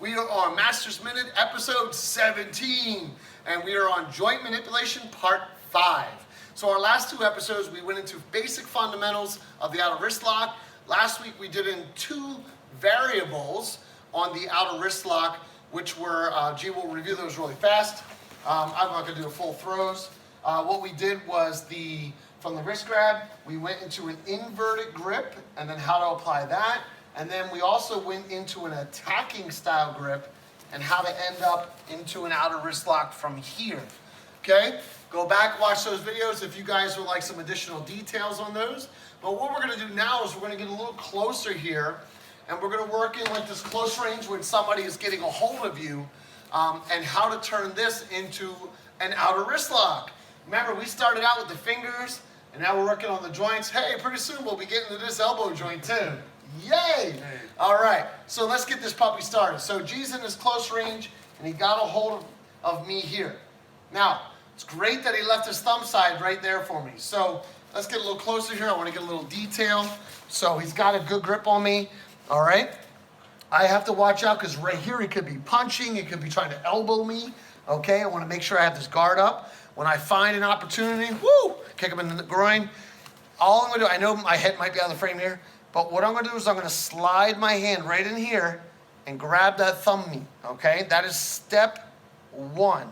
We are on Master's Minute, episode 17, and we are on joint manipulation, part 5. So our last two episodes, we went into basic fundamentals of the outer wrist lock. Last week, we did in 2 variables on the outer wrist lock, which were, G will review those really fast. I'm not gonna do the full throws. What we did was from the wrist grab, we went into an inverted grip, and then how to apply that. And then we also went into an attacking style grip and how to end up into an outer wrist lock from here, okay? Go back, watch those videos if you guys would like some additional details on those. But what we're gonna do now is we're gonna get a little closer here, and we're gonna work in like this close range when somebody is getting a hold of you, and how to turn this into an outer wrist lock. Remember, we started out with the fingers, and now we're working on the joints. Hey, pretty soon we'll be getting to this elbow joint too. Yay! All right, so let's get this puppy started. So G's in his close range, and he got a hold of me here. Now, it's great that he left his thumb side right there for me. So let's get a little closer here. I want to get a little detail. So he's got a good grip on me, all right? I have to watch out because right here he could be punching, he could be trying to elbow me, okay? I want to make sure I have this guard up. When I find an opportunity, woo, kick him in the groin. All I'm going to do, I know my head might be out of the frame here, but what I'm going to do is I'm going to slide my hand right in here and grab that thumb meat, okay? That is step 1.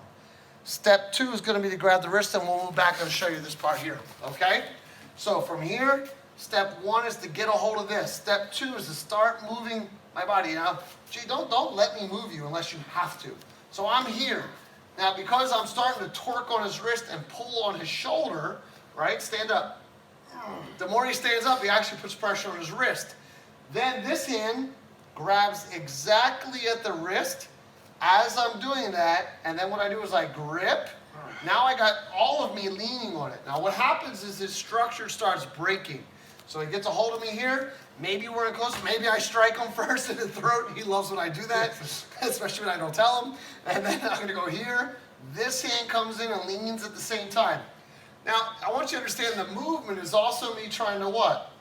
Step 2 is going to be to grab the wrist, and we'll move back and show you this part here, okay? So from here, step 1 is to get a hold of this. Step 2 is to start moving my body. Now, gee, don't let me move you unless you have to. So I'm here. Now, because I'm starting to torque on his wrist and pull on his shoulder, right? Stand up. The more he stands up, he actually puts pressure on his wrist. Then this hand grabs exactly at the wrist as I'm doing that, and then what I do is I grip. Now I got all of me leaning on it. Now what happens is this structure starts breaking. So he gets a hold of me here. Maybe we're in close. Maybe I strike him first in the throat. He loves when I do that, especially when I don't tell him. And then I'm going to go here. This hand comes in and leans at the same time. Now, I want you to understand the movement is also me trying to what?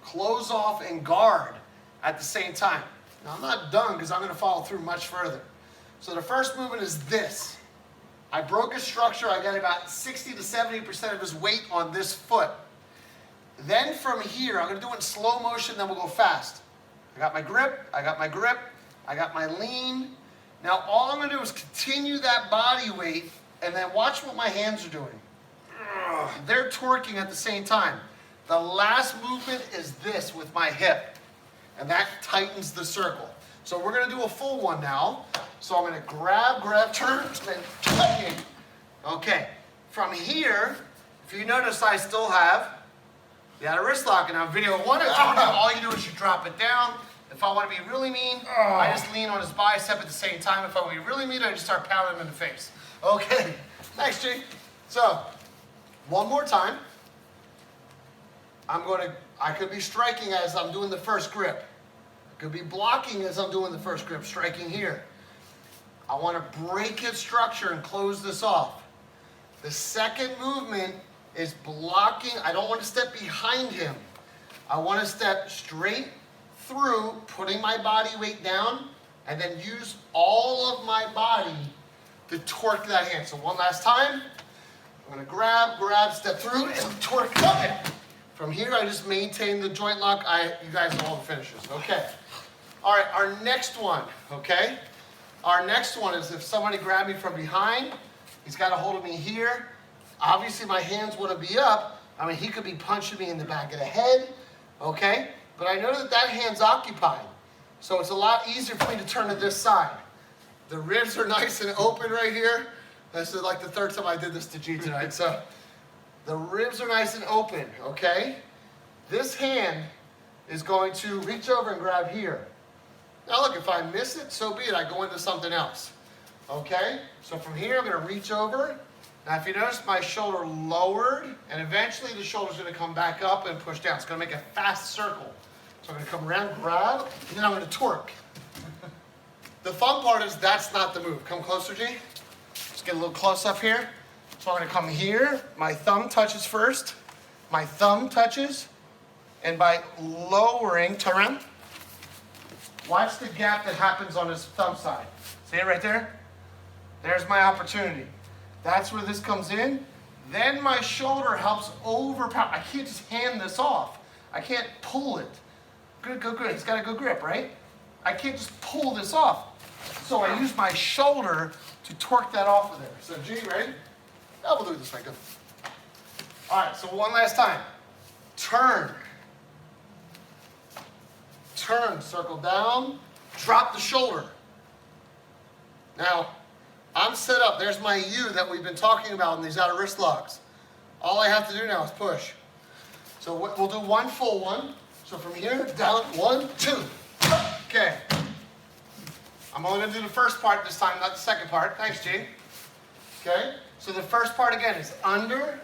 Close off and guard at the same time. Now, I'm not done because I'm going to follow through much further. So the first movement is this. I broke his structure. I got about 60 to 70% of his weight on this foot. Then from here, I'm going to do it in slow motion, then we'll go fast. I got my grip, I got my grip, I got my lean. Now, all I'm going to do is continue that body weight, and then watch what my hands are doing. They're torquing at the same time. The last movement is this with my hip, and that tightens the circle. So we're going to do a full one now. So I'm going to grab, turn, then tighten. Okay, from here, if you notice I still have the outer wrist lock. And on video 1, I told you all you do is you drop it down. If I want to be really mean, I just lean on his bicep at the same time. If I want to be really mean, I just start pounding him in the face. Okay, thanks, G. So, one more time. I could be striking as I'm doing the first grip. I could be blocking as I'm doing the first grip, striking here. I want to break his structure and close this off. The second movement is blocking. I don't want to step behind him. I want to step straight through, putting my body weight down, and then use all of my body to torque that hand. So one last time. I'm going to grab, step through, and torque. Okay. From here, I just maintain the joint lock. You guys know all the finishes. Okay. All right, our next one, okay? Our next one is if somebody grabbed me from behind, he's got a hold of me here. Obviously, my hands want to be up. I mean, he could be punching me in the back of the head, okay? But I know that that hand's occupied. So it's a lot easier for me to turn to this side. The ribs are nice and open right here. This is like the 3rd time I did this to G tonight. So the ribs are nice and open, okay? This hand is going to reach over and grab here. Now look, if I miss it, so be it. I go into something else, okay? So from here, I'm going to reach over. Now, if you notice, my shoulder lowered, and eventually the shoulder's going to come back up and push down. It's going to make a fast circle. So I'm going to come around, grab, and then I'm going to torque. The fun part is that's not the move. Come closer, G. Let's get a little close up here. So I'm going to come here. My thumb touches first. My thumb touches. And by lowering, turn around. Watch the gap that happens on his thumb side. See it right there? There's my opportunity. That's where this comes in. Then my shoulder helps overpower. I can't just hand this off. I can't pull it. Good, good, good. He's got a good grip, right? I can't just pull this off. So I use my shoulder to torque that off of there. So G, ready? Yeah, we'll do it this way, good. All right, so one last time. Turn. Turn, circle down, drop the shoulder. Now, I'm set up. There's my U that we've been talking about in these outer wrist locks. All I have to do now is push. So we'll do one full one. So from here, down, 1, 2. Okay. I'm only gonna do the first part this time, not the second part. Thanks, G. Okay, so the first part again is under,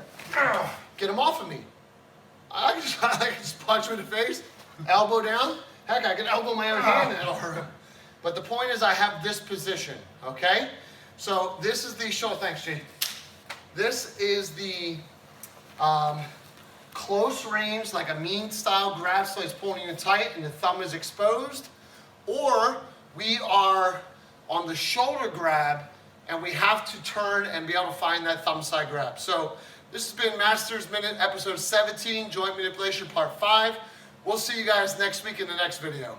get him off of me. I can just punch him in the face, elbow down. Heck, I can elbow my own hand and it'll hurt him. But the point is I have this position, okay? So this is the shoulder, thanks G. This is the close range, like a mean style grab, so he's pulling you tight and the thumb is exposed. Or we are on the shoulder grab and we have to turn and be able to find that thumb side grab. So this has been Master's Minute, episode 17, Joint Manipulation, part 5. We'll see you guys next week in the next video.